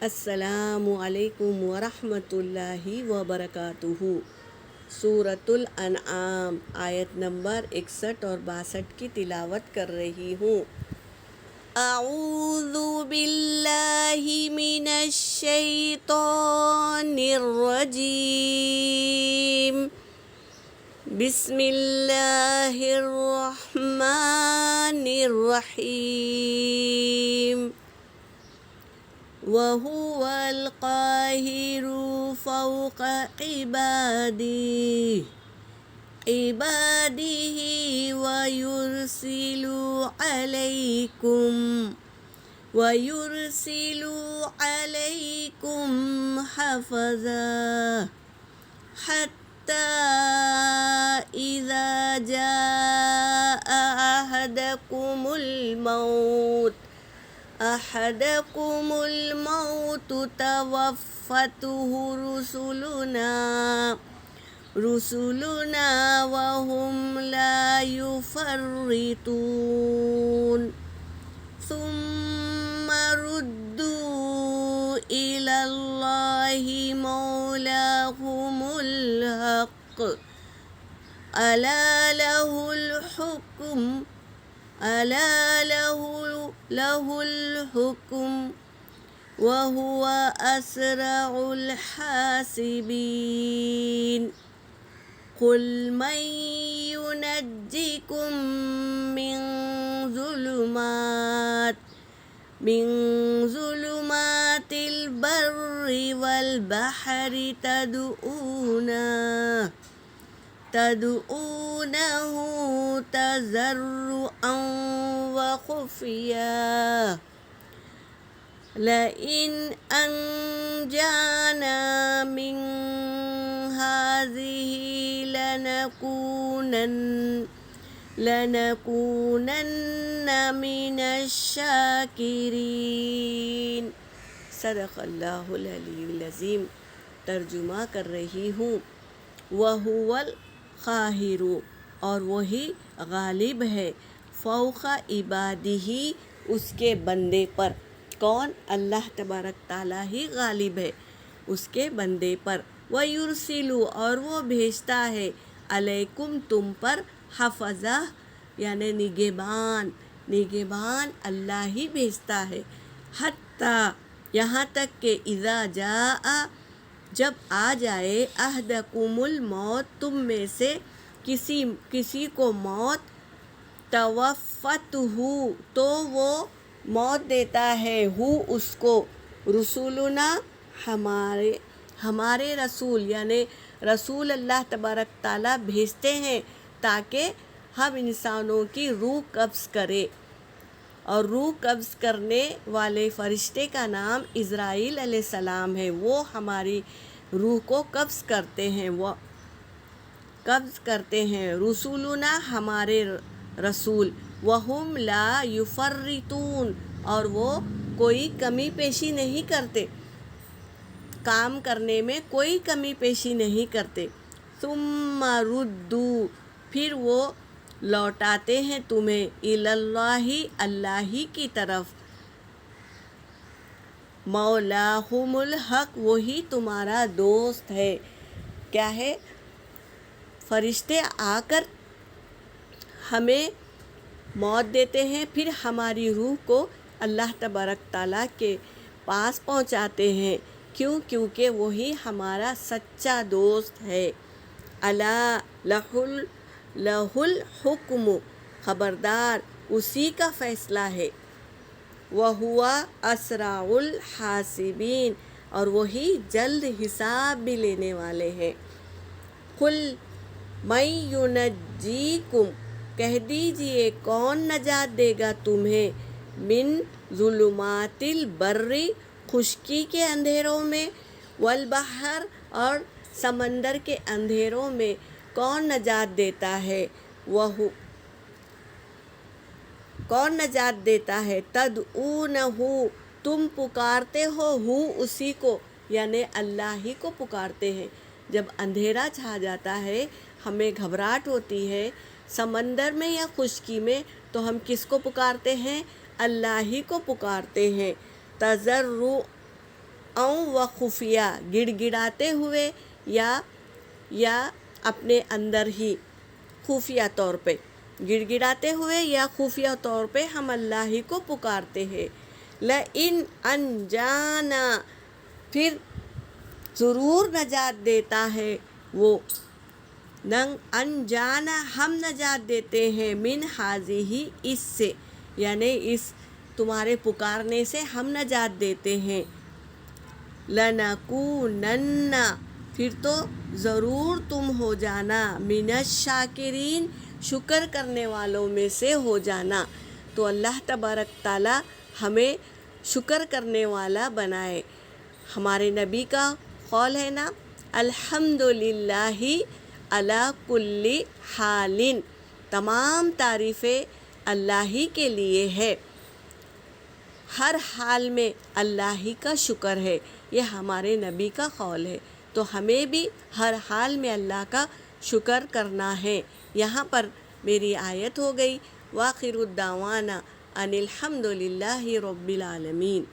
السلام علیکم ورحمۃ اللہ وبرکاتہ۔ سورۃ الانعام آیت نمبر 61 اور 62 کی تلاوت کر رہی ہوں۔ اعوذ باللہ من الشیطان الرجیم، بسم اللہ الرحمن الرحیم۔ وَهُوَ الْقَاهِرُ فَوْقَ عِبَادِهِ وَيُرْسِلُ عَلَيْكُمْ حَفَظًا حَتَّى إِذَا جَاءَ أَحَدَكُمُ الْمَوْتُ تَوَفَّتْهُ رُسُلُنَا وَهُمْ لَا يُفَرِّطُونَ ثُمَّ رُدُّوا إِلَى اللَّهِ مَوْلَاهُمُ الْحَقِّ أَلَا لَهُ الْحُكْمُ وَهُوَ أَسْرَعُ الْحَاسِبِينَ۔ قُلْ مَنْ يُنَجِّيكُمْ مِنْ ظُلُمَاتِ الْبَرِّ وَالْبَحْرِ تدعونه تضرعا وخفيا لئن أنجانا من هذه لنكونن من الشاکرین۔ صدق اللہ العلی العظیم۔ ترجمہ کر رہی ہوں۔ وَهُوَ الْقَاهِرُ، اور وہی غالب ہے، فوق عبادہ، اس کے بندے پر۔ کون؟ اللہ تبارک تعالیٰ ہی غالب ہے اس کے بندے پر۔ وَيُرْسِلُ، اور وہ بھیجتا ہے، علیکم، تم پر، حفظہ، یعنی نگہبان اللہ ہی بھیجتا ہے۔ حتیٰ، یہاں تک کہ اذا جاء، جب آ جائے، احدکم الموت، تم میں سے کسی کو موت، توفتہ، تو وہ موت دیتا ہے، اس کو، رسولنا، ہمارے رسول، یعنی رسول اللہ تبارک تعالیٰ بھیجتے ہیں تاکہ ہم انسانوں کی روح قبض کرے۔ اور روح قبض کرنے والے فرشتے کا نام عزرائیل علیہ السلام ہے۔ وہ ہماری روح کو قبض کرتے ہیں۔ رسولنا، ہمارے رسول، وہم لا یفرطون، اور وہ کوئی کمی پیشی نہیں کرتے، کام کرنے میں کوئی کمی پیشی نہیں کرتے۔ ثم ردوا، پھر وہ لوٹاتے ہیں تمہیں، الی اللہ، اللہ ہی کی طرف، مولاہم الحق، وہی تمہارا دوست ہے۔ کیا ہے؟ فرشتے آ کر ہمیں موت دیتے ہیں، پھر ہماری روح کو اللہ تبارک تعالیٰ کے پاس پہنچاتے ہیں۔ کیونکہ وہی ہمارا سچا دوست ہے۔ الا لہ الحکم، خبردار، اسی کا فیصلہ ہے۔ وہو اسرع الحاسبین، اور وہی جلد حساب بھی لینے والے ہیں۔ قل من ینجیکم، کہہ دیجئے کون نجات دے گا تمہیں، من ظلمات البر، خشکی کے اندھیروں میں، والبحر، اور سمندر کے اندھیروں میں کون نجات دیتا ہے، کون نجات دیتا ہے، تدعونہ، تم پکارتے ہو، اسی کو، یعنی اللہ ہی کو پکارتے ہیں۔ جب اندھیرا چھا جاتا ہے، ہمیں گھبراہٹ ہوتی ہے، سمندر میں یا خشکی میں، تو ہم کس کو پکارتے ہیں؟ اللہ ہی کو پکارتے ہیں۔ او و خفیہ گڑ گڑاتے ہوئے یا اپنے اندر ہی خفیہ طور پہ گڑ گڑاتے ہوئے یا خفیہ طور پہ ہم اللہ ہی کو پکارتے ہیں۔ لئن انجانا پھر ضرور نجات دیتا ہے وہ، انجانا ہم نجات دیتے ہیں، من ہذہ اس سے، یعنی اس تمہارے پکارنے سے ہم نجات دیتے ہیں۔ لنکونن پھر تو ضرور تم ہو جانا، من الشاکرین شکر کرنے والوں میں سے ہو جانا۔ تو اللہ تبارک تعالی ہمیں شکر کرنے والا بنائے۔ ہمارے نبی کا قول ہے نا، الحمدللہ علی کل حال، تمام تعریفیں اللہ ہی کے لیے ہے، ہر حال میں اللہ ہی کا شکر ہے، یہ ہمارے نبی کا قول ہے۔ تو ہمیں بھی ہر حال میں اللہ کا شکر کرنا ہے۔ یہاں پر میری آیت ہو گئی، وآخر الدعوانا ان الحمد للہ رب العالمین۔